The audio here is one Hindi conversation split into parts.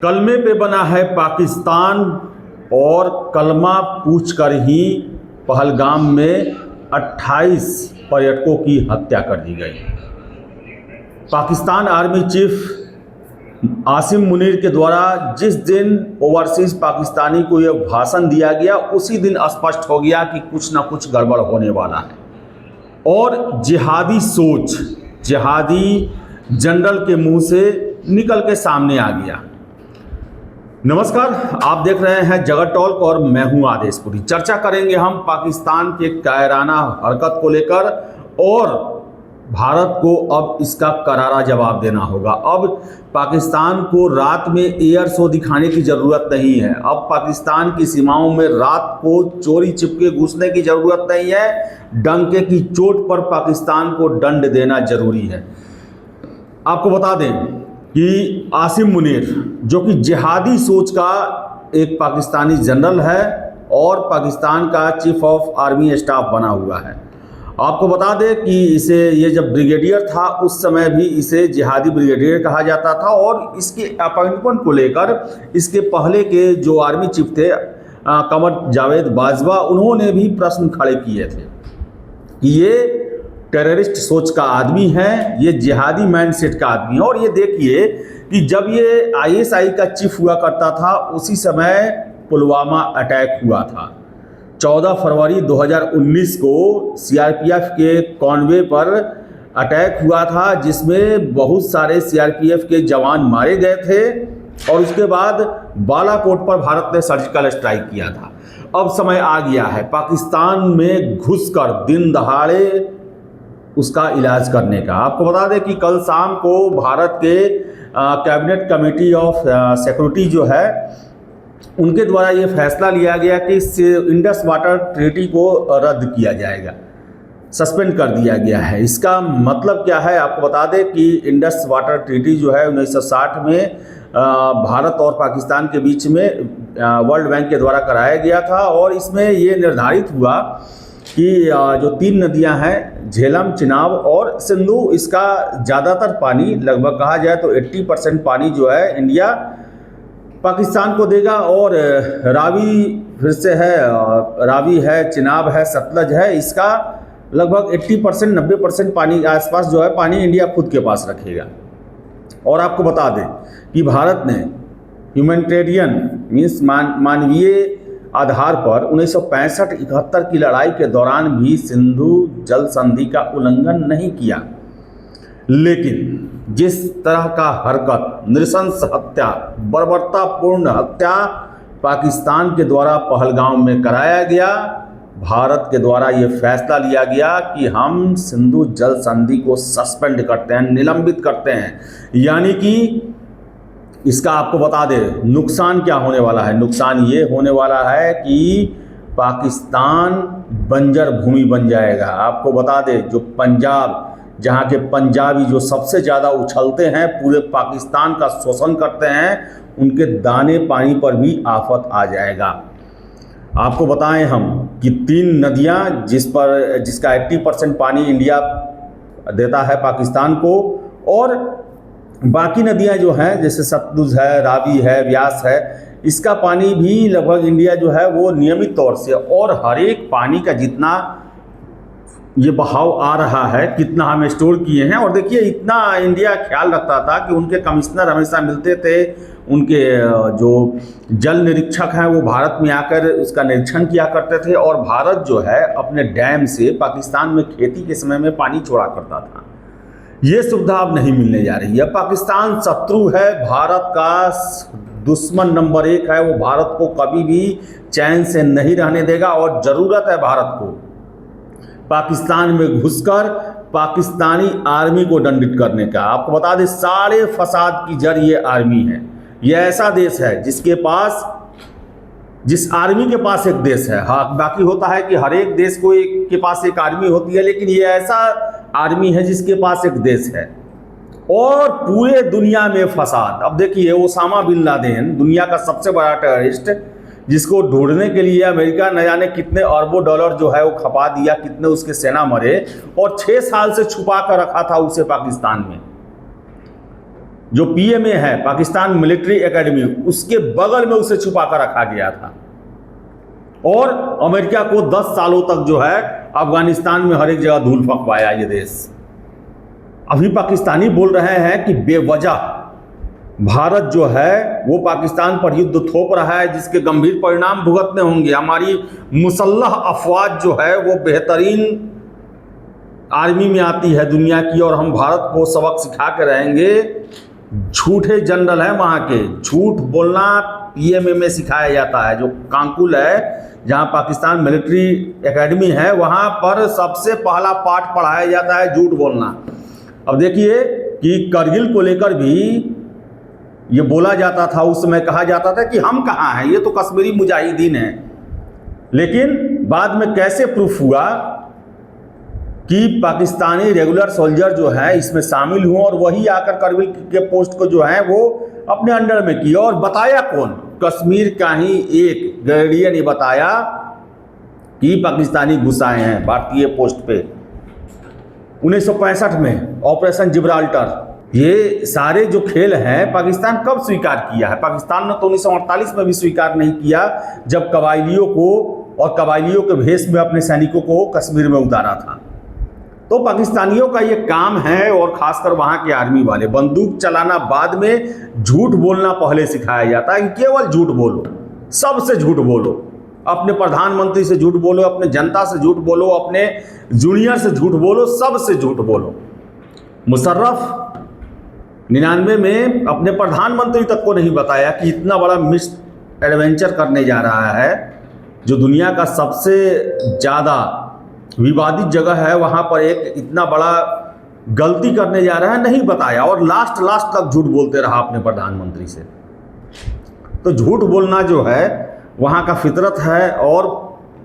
कलमे पे बना है पाकिस्तान और कलमा पूछकर ही पहलगाम में 28 पर्यटकों की हत्या कर दी गई। पाकिस्तान आर्मी चीफ आसिम मुनीर के द्वारा जिस दिन ओवरसीज पाकिस्तानी को यह भाषण दिया गया उसी दिन स्पष्ट हो गया कि कुछ ना कुछ गड़बड़ होने वाला है और जिहादी सोच जिहादी जनरल के मुंह से निकल के सामने आ गया। नमस्कार, आप देख रहे हैं जगत टॉक और मैं हूं आदेशपुरी। चर्चा करेंगे हम पाकिस्तान के कायराना हरकत को लेकर और भारत को अब इसका करारा जवाब देना होगा। अब पाकिस्तान को रात में एयर शो दिखाने की ज़रूरत नहीं है। अब पाकिस्तान की सीमाओं में रात को चोरी छिपके घुसने की ज़रूरत नहीं है। डंके की चोट पर पाकिस्तान को दंड देना जरूरी है। आपको बता दें कि आसिम मुनीर जो कि जिहादी सोच का एक पाकिस्तानी जनरल है और पाकिस्तान का चीफ ऑफ आर्मी स्टाफ बना हुआ है। आपको बता दें कि इसे ये जब ब्रिगेडियर था उस समय भी इसे जिहादी ब्रिगेडियर कहा जाता था और इसके अपॉइंटमेंट को लेकर इसके पहले के जो आर्मी चीफ थे कमर जावेद बाजवा, उन्होंने भी प्रश्न खड़े किए थे कि ये टेररिस्ट सोच का आदमी है, ये जिहादी माइंडसेट का आदमी है। और ये देखिए कि जब ये आईएसआई का चीफ हुआ करता था उसी समय पुलवामा अटैक हुआ था। 14 फरवरी 2019 को सीआरपीएफ के कॉन्वे पर अटैक हुआ था जिसमें बहुत सारे सीआरपीएफ के जवान मारे गए थे और उसके बाद बालाकोट पर भारत ने सर्जिकल स्ट्राइक किया था। अब समय आ गया है पाकिस्तान में घुसकर दिन दहाड़े उसका इलाज करने का। आपको बता दें कि कल शाम को भारत के कैबिनेट कमेटी ऑफ सिक्योरिटी जो है उनके द्वारा ये फैसला लिया गया कि इंडस वाटर ट्रीटी को रद्द किया जाएगा, सस्पेंड कर दिया गया है। इसका मतलब क्या है आपको बता दें कि इंडस वाटर ट्रीटी जो है 1960 में भारत और पाकिस्तान के बीच में वर्ल्ड बैंक के द्वारा कराया गया था और इसमें ये निर्धारित हुआ कि जो 3 नदियां हैं झेलम, चिनाब और सिंधु, इसका ज़्यादातर पानी लगभग कहा जाए तो 80% पानी जो है इंडिया पाकिस्तान को देगा और रावी फिर से है, रावी है, चिनाब है, सतलज है, इसका लगभग 80% 90% पानी आसपास जो है पानी इंडिया खुद के पास रखेगा। और आपको बता दें कि भारत ने ह्यूमैनिटेरियन मीन्स मानवीय आधार पर 1965-71 की लड़ाई के दौरान भी सिंधु जल संधि का उल्लंघन नहीं किया, लेकिन जिस तरह का हरकत, नृशंस हत्या, बर्बरतापूर्ण हत्या पाकिस्तान के द्वारा पहलगाम में कराया गया, भारत के द्वारा ये फैसला लिया गया कि हम सिंधु जल संधि को सस्पेंड करते हैं, निलंबित करते हैं। यानी कि इसका आपको बता दें नुकसान क्या होने वाला है। नुकसान ये होने वाला है कि पाकिस्तान बंजर भूमि बन जाएगा। आपको बता दें जो पंजाब, जहाँ के पंजाबी जो सबसे ज़्यादा उछलते हैं, पूरे पाकिस्तान का शोषण करते हैं, उनके दाने पानी पर भी आफत आ जाएगा। आपको बताएं हम कि 3 नदियाँ जिसका 80% पानी इंडिया देता है पाकिस्तान को और बाकी नदियां जो हैं जैसे सतलुज है, रावी है, व्यास है, इसका पानी भी लगभग इंडिया जो है वो नियमित तौर से और हर एक पानी का जितना ये बहाव आ रहा है कितना हम स्टोर किए हैं। और देखिए इतना इंडिया ख्याल रखता था कि उनके कमिश्नर हमेशा मिलते थे, उनके जो जल निरीक्षक हैं वो भारत में आकर उसका निरीक्षण किया करते थे और भारत जो है अपने डैम से पाकिस्तान में खेती के समय में पानी छोड़ा करता था। ये सुविधा अब नहीं मिलने जा रही है। पाकिस्तान शत्रु है, भारत का दुश्मन नंबर 1 है। वो भारत को कभी भी चैन से नहीं रहने देगा और ज़रूरत है भारत को पाकिस्तान में घुसकर पाकिस्तानी आर्मी को दंडित करने का। आपको बता दें सारे फसाद की जड़ ये आर्मी है। ये ऐसा देश है जिस आर्मी के पास एक देश है। हाँ, बाकी होता है कि हर एक देश के पास एक आर्मी होती है, लेकिन ये ऐसा आर्मी है जिसके पास एक देश है और पूरे दुनिया में फसाद। अब देखिए ओसामा बिन लादेन दुनिया का सबसे बड़ा टेररिस्ट, जिसको ढूंढने के लिए अमेरिका न जाने कितने अरबों डॉलर जो है वो खपा दिया, कितने उसके सेना मरे और 6 साल से छुपा कर रखा था उसे पाकिस्तान में। जो पीएमए है पाकिस्तान मिलिट्री एकेडमी, उसके बगल में उसे छुपा कर रखा गया था। और अमेरिका को 10 सालों तक जो है अफगानिस्तान में हर एक जगह धूल फंकवाया ये देश। अभी पाकिस्तानी बोल रहे हैं कि बेवजह भारत जो है वो पाकिस्तान पर युद्ध थोप रहा है, जिसके गंभीर परिणाम भुगतने होंगे। हमारी मुसल्लह अफवाज जो है वो बेहतरीन आर्मी में आती है दुनिया की, और हम भारत को सबक सिखा के रहेंगे। झूठे जनरल हैं वहाँ के, झूठ बोलना पीएमए में सिखाया जाता है। जो कांकुल है जहाँ पाकिस्तान मिलिट्री एकेडमी है, वहाँ पर सबसे पहला पाठ पढ़ाया जाता है झूठ बोलना। अब देखिए कि करगिल को लेकर भी ये बोला जाता था, उस समय कहा जाता था कि हम कहाँ हैं, ये तो कश्मीरी मुजाहिदीन हैं। लेकिन बाद में कैसे प्रूफ हुआ कि पाकिस्तानी रेगुलर सोल्जर जो है इसमें शामिल हुए, और वही आकर करगिल के पोस्ट को जो है वो अपने अंडर में किया। और बताया कौन? कश्मीर का ही एक ग्रेडियर ने बताया कि पाकिस्तानी घुस आए हैं भारतीय पोस्ट पे 1965 में, ऑपरेशन जिब्राल्टर। ये सारे जो खेल हैं पाकिस्तान कब स्वीकार किया है? पाकिस्तान ने तो 1948 में भी स्वीकार नहीं किया, जब कबायलियों को और कबायलियों के भेष में अपने सैनिकों को कश्मीर में उतारा था। तो पाकिस्तानियों का ये काम है, और खासकर वहाँ के आर्मी वाले, बंदूक चलाना बाद में, झूठ बोलना पहले सिखाया जाता है कि केवल झूठ बोलो, सबसे झूठ बोलो, अपने प्रधानमंत्री से झूठ बोलो, अपने जनता से झूठ बोलो, अपने जूनियर से झूठ बोलो, सबसे झूठ बोलो। मुशर्रफ 99 में अपने प्रधानमंत्री तक को नहीं बताया कि इतना बड़ा मिस एडवेंचर करने जा रहा है, जो दुनिया का सबसे ज़्यादा विवादित जगह है, वहाँ पर एक इतना बड़ा गलती करने जा रहा है, नहीं बताया। और लास्ट तक झूठ बोलते रहा अपने प्रधानमंत्री से। तो झूठ बोलना जो है वहाँ का फितरत है, और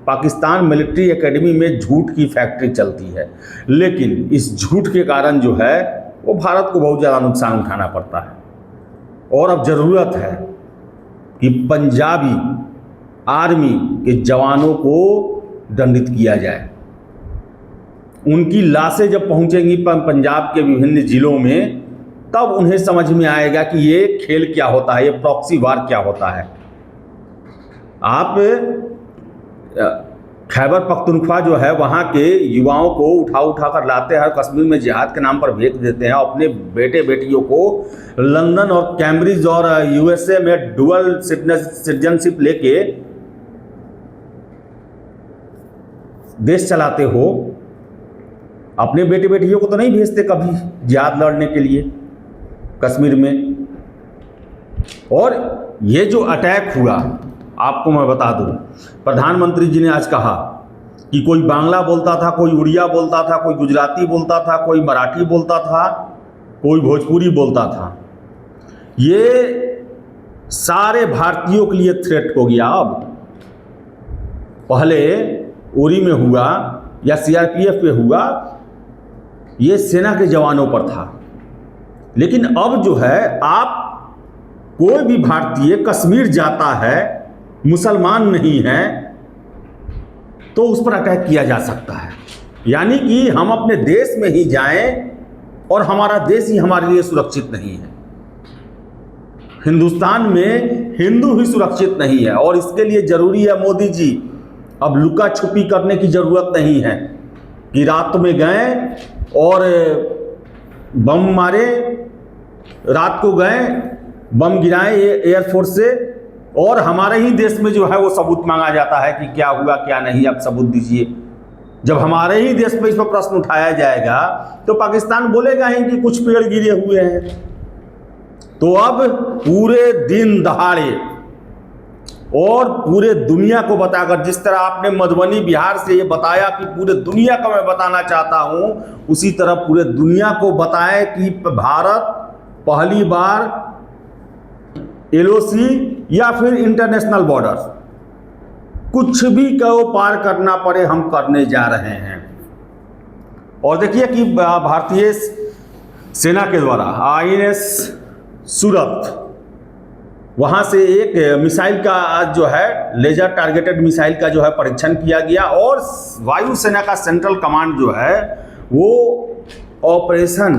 पाकिस्तान मिलिट्री एकेडमी में झूठ की फैक्ट्री चलती है। लेकिन इस झूठ के कारण जो है वो भारत को बहुत ज़्यादा नुकसान उठाना पड़ता है। और अब ज़रूरत है कि पंजाबी आर्मी के जवानों को दंडित किया जाए। उनकी लाशें जब पहुंचेंगी पंजाब के विभिन्न ज़िलों में, तब उन्हें समझ में आएगा कि ये खेल क्या होता है, ये प्रॉक्सी वार क्या होता है। आप खैबर पख्तूनख्वा जो है वहाँ के युवाओं को उठा कर लाते हैं, कश्मीर में जिहाद के नाम पर भेज देते हैं। अपने बेटे बेटियों को लंदन और कैम्ब्रिज और यूएसए में डुअल सिटीजनशिप लेके देश चलाते हो। अपने बेटे बेटियों को तो नहीं भेजते कभी जिहाद लड़ने के लिए कश्मीर में। और ये जो अटैक हुआ, आपको मैं बता दूं, प्रधानमंत्री जी ने आज कहा कि कोई बांग्ला बोलता था, कोई उड़िया बोलता था, कोई गुजराती बोलता था, कोई मराठी बोलता था, कोई भोजपुरी बोलता था। ये सारे भारतीयों के लिए थ्रेट हो गया। अब पहले उरी में हुआ या सीआरपीएफ पे हुआ, ये सेना के जवानों पर था। लेकिन अब जो है, आप कोई भी भारतीय कश्मीर जाता है, मुसलमान नहीं है, तो उस पर अटैक किया जा सकता है। यानी कि हम अपने देश में ही जाएं और हमारा देश ही हमारे लिए सुरक्षित नहीं है। हिंदुस्तान में हिंदू ही सुरक्षित नहीं है, और इसके लिए ज़रूरी है मोदी जी, अब लुका छुपी करने की ज़रूरत नहीं है कि रात में गए और बम मारे, रात को गए बम गिराए एयरफोर्स से, और हमारे ही देश में जो है वो सबूत मांगा जाता है कि क्या हुआ क्या नहीं, आप सबूत दीजिए। जब हमारे ही देश में इस पर प्रश्न उठाया जाएगा तो पाकिस्तान बोलेगा ही कि कुछ पेड़ गिरे हुए हैं। तो अब पूरे दिन दहाड़े और पूरे दुनिया को बताकर, जिस तरह आपने मधुबनी बिहार से ये बताया कि पूरे दुनिया को मैं बताना चाहता हूं, उसी तरह पूरे दुनिया को बताएं कि भारत पहली बार एलओसी या फिर इंटरनेशनल बॉर्डर, कुछ भी कहो पार करना पड़े, हम करने जा रहे हैं। और देखिए कि भारतीय सेना के द्वारा आईएनएस सूरत, वहाँ से एक मिसाइल का जो है लेजर टारगेटेड मिसाइल का जो है परीक्षण किया गया, और वायुसेना का सेंट्रल कमांड जो है वो ऑपरेशन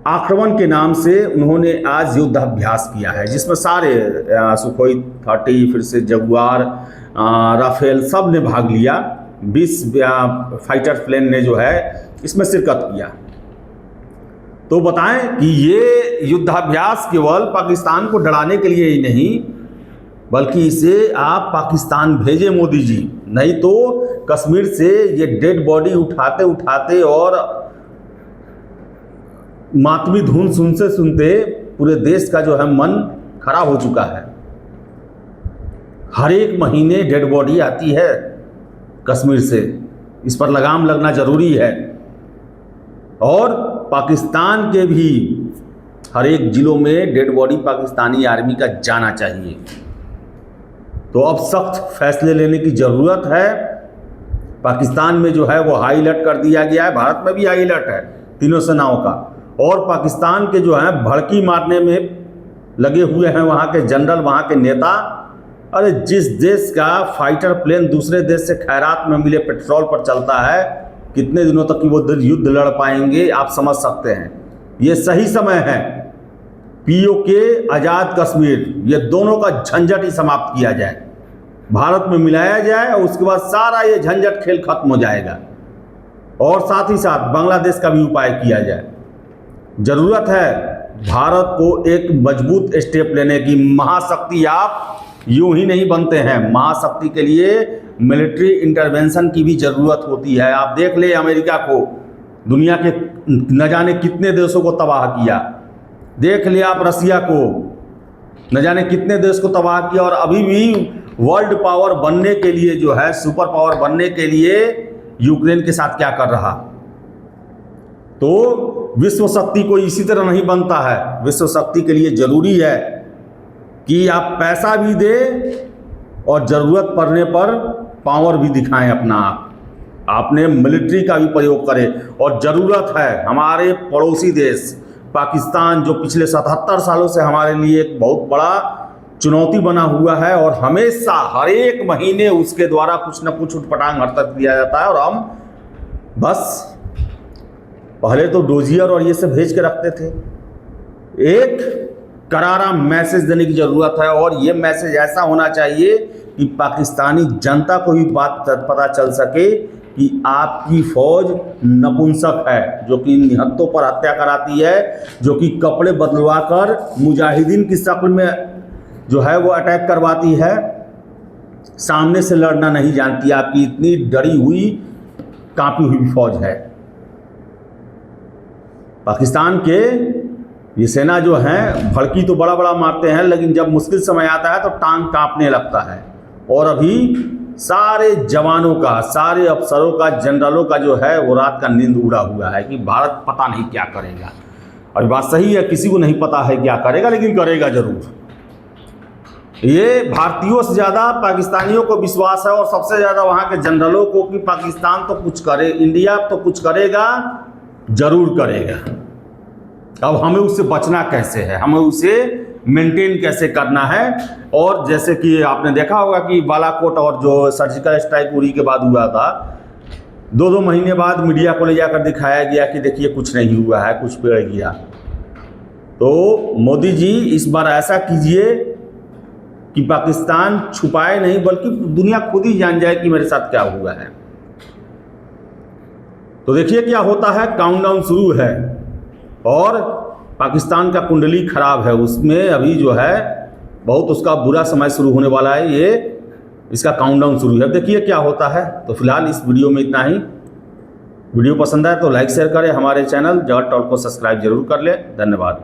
आक्रमण के नाम से उन्होंने आज युद्धाभ्यास किया है, जिसमें सारे सुखोई 30, फिर से जगुआर, राफेल सब ने भाग लिया। 20 फाइटर प्लेन ने जो है इसमें शिरकत किया। तो बताएं कि ये युद्धाभ्यास केवल पाकिस्तान को डराने के लिए ही नहीं, बल्कि इसे आप पाकिस्तान भेजें मोदी जी, नहीं तो कश्मीर से ये डेड बॉडी उठाते उठाते और मातमी धुन सुनते सुनते पूरे देश का जो है मन खराब हो चुका है। हर एक महीने डेड बॉडी आती है कश्मीर से, इस पर लगाम लगना जरूरी है। और पाकिस्तान के भी हर एक जिलों में डेड बॉडी पाकिस्तानी आर्मी का जाना चाहिए। तो अब सख्त फैसले लेने की ज़रूरत है। पाकिस्तान में जो है वो हाई अलर्ट कर दिया गया है, भारत में भी हाई अलर्ट है तीनों सेनाओं का। और पाकिस्तान के जो है भड़की मारने में लगे हुए हैं वहाँ के जनरल, वहाँ के नेता। अरे जिस देश का फाइटर प्लेन दूसरे देश से खैरात में मिले पेट्रोल पर चलता है, कितने दिनों तक कि वो युद्ध लड़ पाएंगे आप समझ सकते हैं। ये सही समय है पीओके, आज़ाद कश्मीर, ये दोनों का झंझट ही समाप्त किया जाए, भारत में मिलाया जाए और उसके बाद सारा ये झंझट खेल खत्म हो जाएगा। और साथ ही साथ बांग्लादेश का भी उपाय किया जाए। ज़रूरत है भारत को एक मजबूत स्टेप लेने की। महाशक्ति आप यूं ही नहीं बनते हैं, महाशक्ति के लिए मिलिट्री इंटरवेंशन की भी ज़रूरत होती है। आप देख ले अमेरिका को, दुनिया के न जाने कितने देशों को तबाह किया। देख लिया आप रसिया को, न जाने कितने देश को तबाह किया। और अभी भी वर्ल्ड पावर बनने के लिए जो है, सुपर पावर बनने के लिए यूक्रेन के साथ क्या कर रहा। तो विश्व शक्ति को इसी तरह नहीं बनता है। विश्व शक्ति के लिए ज़रूरी है कि आप पैसा भी दें और ज़रूरत पड़ने पर पावर भी दिखाएं अपना आपने मिलिट्री का भी प्रयोग करें। और ज़रूरत है हमारे पड़ोसी देश पाकिस्तान, जो पिछले 77 सालों से हमारे लिए एक बहुत बड़ा चुनौती बना हुआ है और हमेशा हर एक महीने उसके द्वारा कुछ न कुछ उठपटांग हरकत किया जाता है। और हम बस पहले तो डोजियर और ये सब भेज के रखते थे। एक करारा मैसेज देने की ज़रूरत है और ये मैसेज ऐसा होना चाहिए कि पाकिस्तानी जनता को भी बात पता चल सके कि आपकी फ़ौज नपुंसक है, जो कि निहत्तों पर हत्या कराती है, जो कि कपड़े बदलवा कर मुजाहिदीन की शक्ल में जो है वो अटैक करवाती है, सामने से लड़ना नहीं जानती। आपकी इतनी डरी हुई कांपी हुई फ़ौज है। पाकिस्तान के ये सेना जो है भड़की तो बड़ा बड़ा मारते हैं, लेकिन जब मुश्किल समय आता है तो टांग कांपने लगता है। और अभी सारे जवानों का, सारे अफसरों का, जनरलों का जो है वो रात का नींद उड़ा हुआ है कि भारत पता नहीं क्या करेगा। और बात सही है, किसी को नहीं पता है क्या करेगा, लेकिन करेगा ज़रूर। ये भारतीयों से ज़्यादा पाकिस्तानियों को विश्वास है और सबसे ज़्यादा वहाँ के जनरलों को कि पाकिस्तान तो कुछ करे, इंडिया तो कुछ करेगा, ज़रूर करेगा। अब हमें उससे बचना कैसे है, हमें उसे मेंटेन कैसे करना है। और जैसे कि आपने देखा होगा कि बालाकोट और जो सर्जिकल स्ट्राइक उरी के बाद हुआ था, 2-2 महीने बाद मीडिया को ले जाकर दिखाया गया कि देखिए कुछ नहीं हुआ है, कुछ पेड़ गया। तो मोदी जी इस बार ऐसा कीजिए कि पाकिस्तान छुपाए नहीं, बल्कि दुनिया खुद ही जान जाए कि मेरे साथ क्या हुआ है। तो देखिए क्या होता है। काउंटडाउन शुरू है और पाकिस्तान का कुंडली खराब है, उसमें अभी जो है बहुत उसका बुरा समय शुरू होने वाला है। ये इसका काउंटडाउन शुरू है, देखिए क्या होता है। तो फिलहाल इस वीडियो में इतना ही। वीडियो पसंद आए तो लाइक शेयर करें, हमारे चैनल जगत टॉक को सब्सक्राइब जरूर कर लें। धन्यवाद।